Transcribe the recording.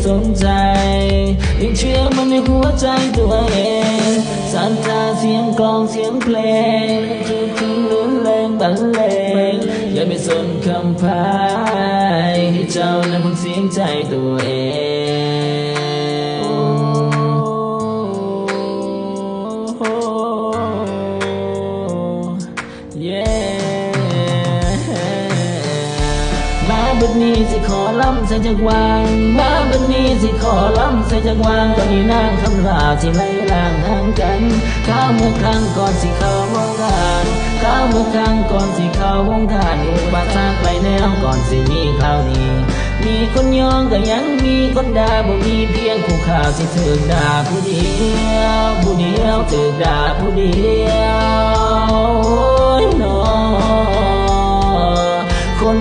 สนใจยังเชื่อมันในหัวใจตัวเองสันตาเสียงกลองเสียงเพลงคือทิ้งลื่นเลงบรรเลงอย่าไปสนคำพายให้เจ้านั้นฟังเสียงใจตัวเองมาบัดนี้สิขอล้ำใส่จักวางมาบัดนี้สิขอล้ำใส่จักวางตอนนี้นางคำราที่ไล่ล่างห่างกันข้าวเมื่อครั้งก่อนสิเข้าวงการข้าวเมื่อครั้งก่อนสิเข้าวงการอุปสรรคไปแนวก่อนสิมีข่าวนี้มีคนยองก็ยังมีคนด่าบ่มีเพียงผู้ข่าวสิถูกด่าผู้เดียวผู้เดียวถูกด่าผู้เดียวโอ้ยน้อคน